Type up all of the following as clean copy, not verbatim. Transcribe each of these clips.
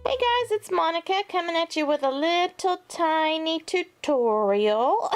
Hey guys, it's Monica coming at you with a little tiny tutorial.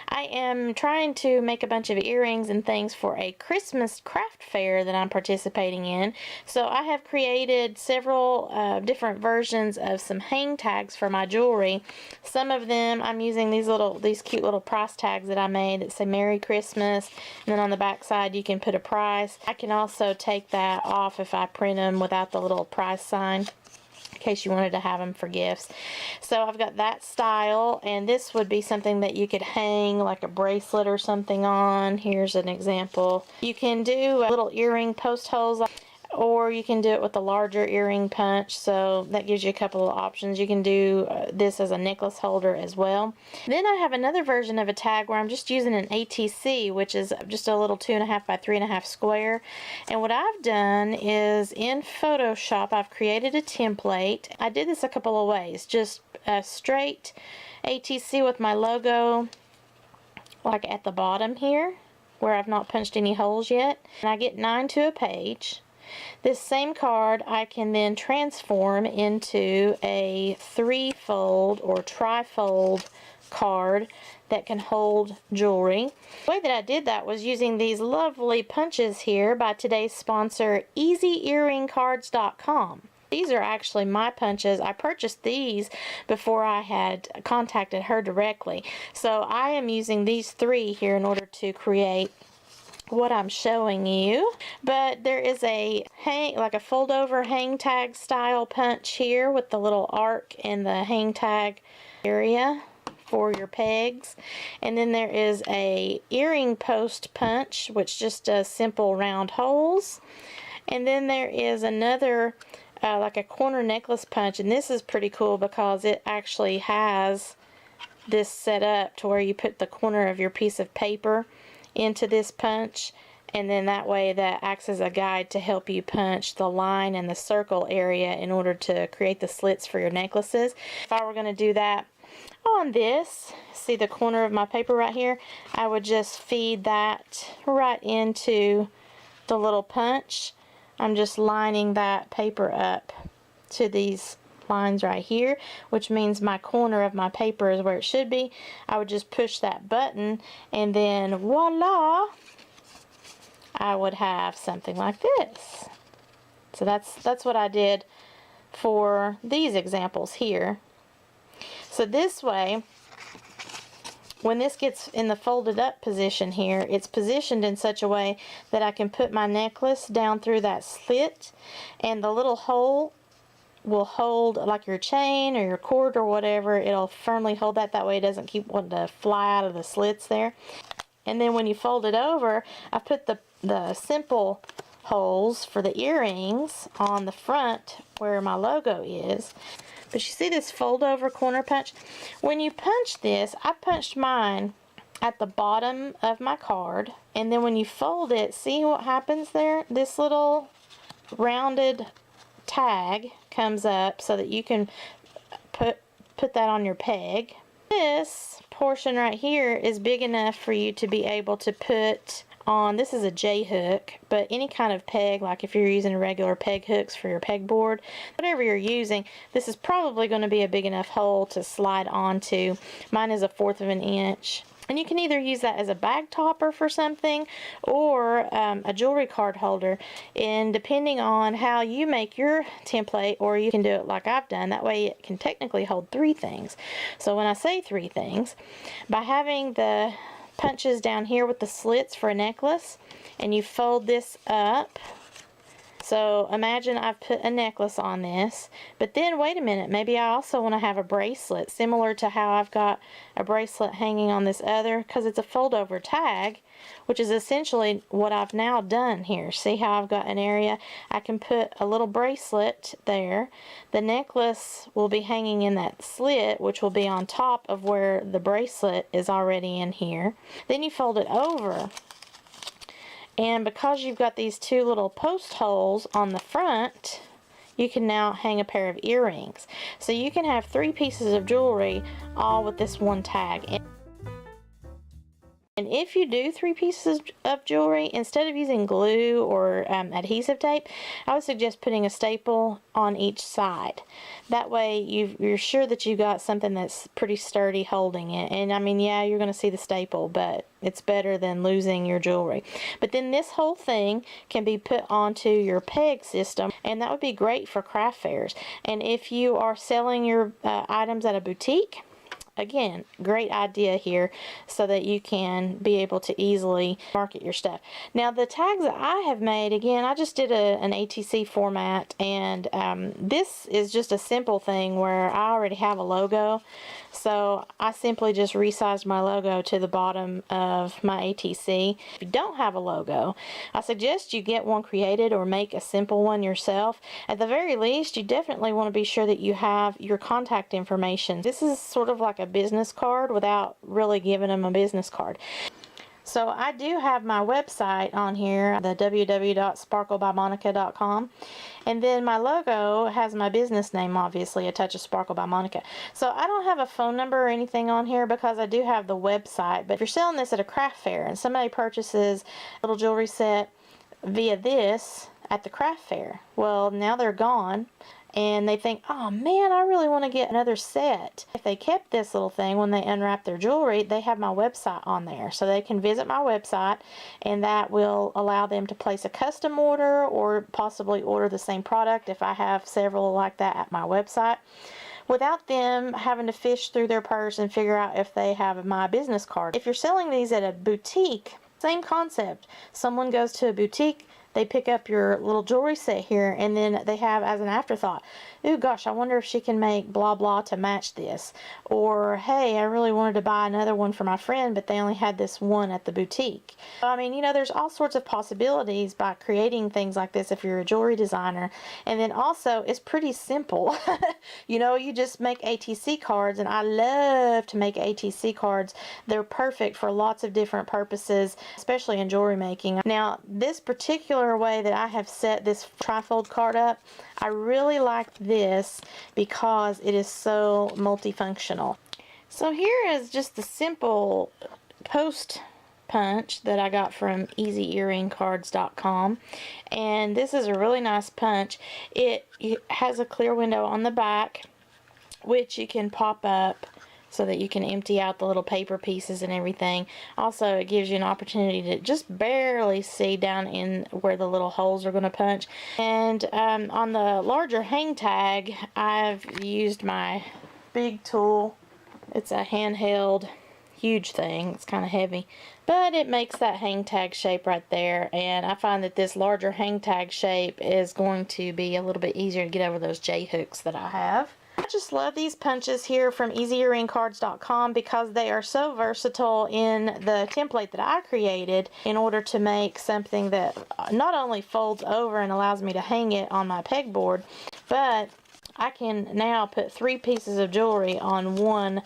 I am trying to make a bunch of earrings and things for a Christmas craft fair that I'm participating in. So I have created several different versions of some hang tags for my jewelry. Some of them I'm using these cute little price tags that I made that say Merry Christmas, and then on the back side you can put a price. I can also take that off if I print them without the little price sign, in case you wanted to have them for gifts. So I've got that style, and this would be something that you could hang like a bracelet or something on. Here's an example. You can do little earring post holes, or you can do it with a larger earring punch, so that gives you a couple of options. You can do this as a necklace holder as well. Then I have another version of a tag where I'm just using an ATC, which is just a little 2.5 by 3.5 square. And what I've done is in Photoshop I've created a template. I did this a couple of ways. Just a straight ATC with my logo like at the bottom here where I've not punched any holes yet, and I get 9 to a page. This same card I can then transform into a 3-fold or tri-fold card that can hold jewelry. The way that I did that was using these lovely punches here by today's sponsor, EasyEarringCards.com. These are actually my punches. I purchased these before I had contacted her directly. So I am using these 3 here in order to create what I'm showing you. But there is a like a fold over hang tag style punch here with the little arc in the hang tag area for your pegs, and then there is a earring post punch which just does simple round holes, and then there is another like a corner necklace punch, and this is pretty cool because it actually has this set up to where you put the corner of your piece of paper into this punch, and then that way that acts as a guide to help you punch the line and the circle area in order to create the slits for your necklaces. If I were going to do that on this, see the corner of my paper right here, I would just feed that right into the little punch. I'm just lining that paper up to these lines right here, which means my corner of my paper is where it should be. I would just push that button, and then voila, I would have something like this. So that's what I did for these examples here. So this way, when this gets in the folded up position here, it's positioned in such a way that I can put my necklace down through that slit, and the little hole will hold like your chain or your cord or whatever. It'll firmly hold that. That way it doesn't keep wanting to fly out of the slits there. And then when you fold it over, I put the simple holes for the earrings on the front where my logo is. But you see this fold over corner punch? When you punch this, I punched mine at the bottom of my card, and then when you fold it, see what happens there? This little rounded tag comes up so that you can put that on your peg. This portion right here is big enough for you to be able to put on, this is a J-hook, but any kind of peg, like if you're using regular peg hooks for your pegboard, whatever you're using, this is probably going to be a big enough hole to slide onto. Mine is 1/4 of an inch. And you can either use that as a bag topper for something, or a jewelry card holder, and depending on how you make your template, or you can do it like I've done. That way it can technically hold 3 things. So when I say 3 things, by having the punches down here with the slits for a necklace, and you fold this up. So imagine I've put a necklace on this, but then wait a minute, maybe I also want to have a bracelet, similar to how I've got a bracelet hanging on this other, because it's a fold over tag, which is essentially what I've now done here. See how I've got an area? I can put a little bracelet there. The necklace will be hanging in that slit, which will be on top of where the bracelet is already in here. Then you fold it over, and because you've got these 2 little post holes on the front, you can now hang a pair of earrings. So you can have 3 pieces of jewelry all with this one tag. And if you do 3 pieces of jewelry, instead of using glue or adhesive tape, I would suggest putting a staple on each side. That way you're sure that you got something that's pretty sturdy holding it. And I mean, yeah, you're going to see the staple, but it's better than losing your jewelry. But then this whole thing can be put onto your peg system, and that would be great for craft fairs. And if you are selling your items at a boutique, again, great idea here so that you can be able to easily market your stuff. Now the tags that I have made, again, I just did an ATC format, and this is just a simple thing where I already have a logo. So I simply just resized my logo to the bottom of my ATC. If you don't have a logo, I suggest you get one created or make a simple one yourself. At the very least, you definitely want to be sure that you have your contact information. This is sort of like a business card without really giving them a business card. So I do have my website on here, the www.SparkleByMonica.com, and then my logo has my business name, obviously, A Touch of Sparkle by Monica. So I don't have a phone number or anything on here because I do have the website, but if you're selling this at a craft fair and somebody purchases a little jewelry set via this at the craft fair, well, now they're gone, and they think, oh man, I really want to get another set. If they kept this little thing when they unwrap their jewelry, they have my website on there. So they can visit my website, and that will allow them to place a custom order or possibly order the same product if I have several like that at my website, without them having to fish through their purse and figure out if they have my business card. If you're selling these at a boutique, same concept. Someone goes to a boutique, they pick up your little jewelry set here, and then they have as an afterthought, ooh gosh, I wonder if she can make blah blah to match this. Or, hey, I really wanted to buy another one for my friend, but they only had this one at the boutique. I mean, you know, there's all sorts of possibilities by creating things like this if you're a jewelry designer. And then also, it's pretty simple. You know, you just make ATC cards, and I love to make ATC cards. They're perfect for lots of different purposes, especially in jewelry making. Now, this particular way that I have set this trifold card up, I really like this because it is so multifunctional. So here is just the simple post punch that I got from EasyEarringCards.com, and this is a really nice punch. It has a clear window on the back which you can pop up so that you can empty out the little paper pieces and everything. Also, it gives you an opportunity to just barely see down in where the little holes are going to punch. And on the larger hang tag, I've used my big tool. It's a handheld, huge thing. It's kind of heavy, but it makes that hang tag shape right there. And I find that this larger hang tag shape is going to be a little bit easier to get over those J hooks that I have. I just love these punches here from EasyEarringCards.com because they are so versatile in the template that I created in order to make something that not only folds over and allows me to hang it on my pegboard, but I can now put 3 pieces of jewelry on one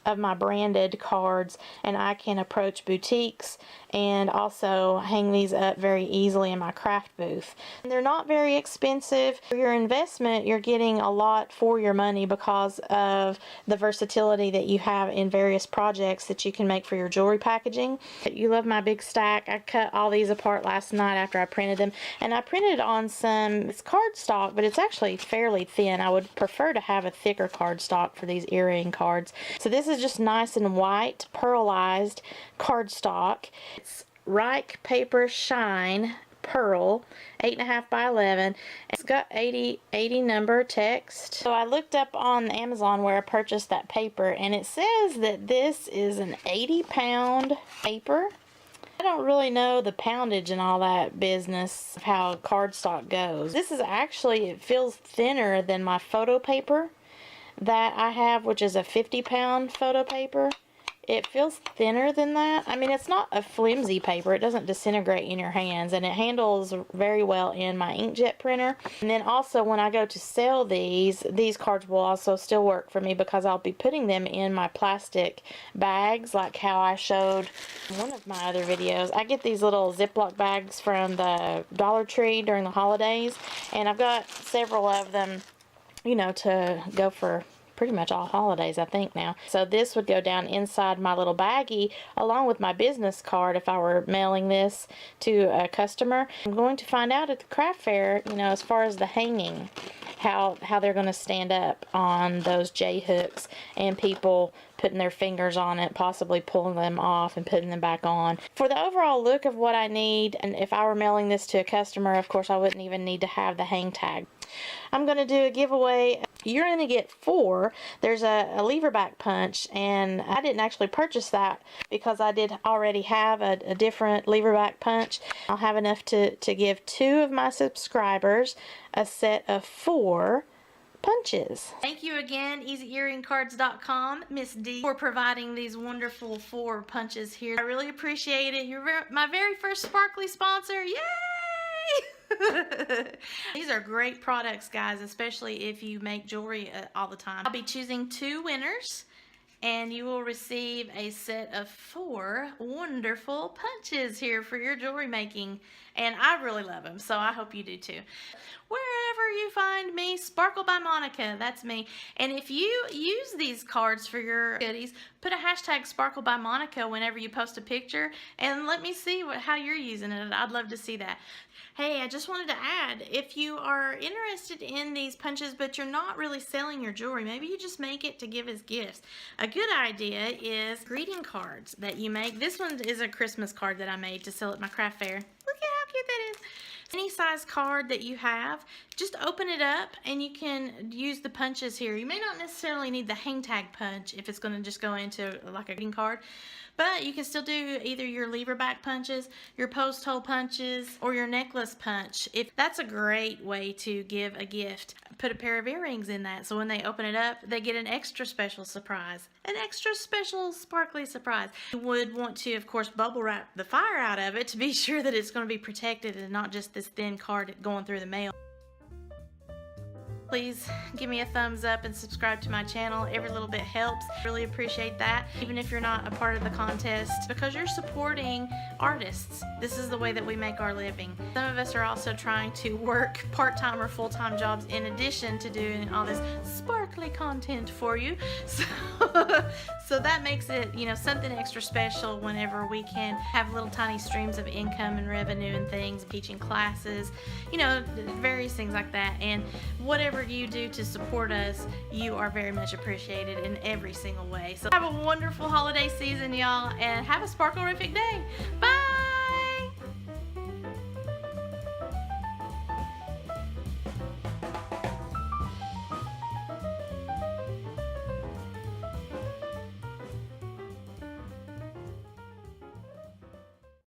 of my branded cards, and I can approach boutiques and also hang these up very easily in my craft booth. And they're not very expensive. For your investment, you're getting a lot for your money because of the versatility that you have in various projects that you can make for your jewelry packaging. You love my big stack. I cut all these apart last night after I printed them, and I printed on some, it's cardstock, but it's actually fairly thin. I would prefer to have a thicker cardstock for these earring cards. So this is just nice and white, pearlized cardstock. It's Reich Paper Shine Pearl, 8.5 by 11. It's got 80 number text. So I looked up on Amazon where I purchased that paper, and it says that this is an 80-pound paper. I don't really know the poundage and all that business of how cardstock goes. This is actually, it feels thinner than my photo paper that I have, which is a 50-pound photo paper. It feels thinner than that. I mean, it's not a flimsy paper. It doesn't disintegrate in your hands, and it handles very well in my inkjet printer. And then also when I go to sell these cards will also still work for me because I'll be putting them in my plastic bags like how I showed in one of my other videos. I get these little Ziploc bags from the Dollar Tree during the holidays, and I've got several of them, you know, to go for pretty much all holidays, I think now. So this would go down inside my little baggie along with my business card if I were mailing this to a customer. I'm going to find out at the craft fair, you know, as far as the hanging, how they're going to stand up on those J hooks and people putting their fingers on it, possibly pulling them off and putting them back on. For the overall look of what I need, and if I were mailing this to a customer, of course I wouldn't even need to have the hang tag. I'm going to do a giveaway. You're going to get 4. There's a lever back punch, and I didn't actually purchase that because I did already have a different lever back punch. I'll have enough to give 2 of my subscribers a set of 4 punches. Thank you again, EasyEarringCards.com, Miss D, for providing these wonderful 4 punches here. I really appreciate it. You're my very first sparkly sponsor. Yay! These are great products, guys, especially if you make jewelry all the time. I'll be choosing 2 winners, and you will receive a set of 4 wonderful punches here for your jewelry making, and I really love them, so I hope you do too. Wherever you find me, SparkleByMonica, that's me. And if you use these cards for your goodies, put a hashtag SparkleByMonica whenever you post a picture, and let me see how you're using it. I'd love to see that. Hey, I just wanted to add, if you are interested in these punches but you're not really selling your jewelry, maybe you just make it to give as gifts. A good idea is greeting cards that you make. This one is a Christmas card that I made to sell at my craft fair. Look at how cute that is. Any size card that you have, just open it up and you can use the punches here. You may not necessarily need the hang tag punch if it's going to just go into like a greeting card, but you can still do either your lever back punches, your post hole punches, or your necklace punch. If that's a great way to give a gift. Put a pair of earrings in that, so when they open it up, they get an extra special surprise. An extra special sparkly surprise. You would want to, of course, bubble wrap the fire out of it to be sure that it's going to be protected and not just this thin card going through the mail. Please give me a thumbs up and subscribe to my channel. Every little bit helps. Really appreciate that. Even if you're not a part of the contest, because you're supporting artists. This is the way that we make our living. Some of us are also trying to work part-time or full-time jobs in addition to doing all this sparkly content for you. So that makes it, you know, something extra special whenever we can have little tiny streams of income and revenue and things, teaching classes, you know, various things like that. And whatever you do to support us, you are very much appreciated in every single way. So have a wonderful holiday season, y'all, and have a sparkle-rific day. Bye!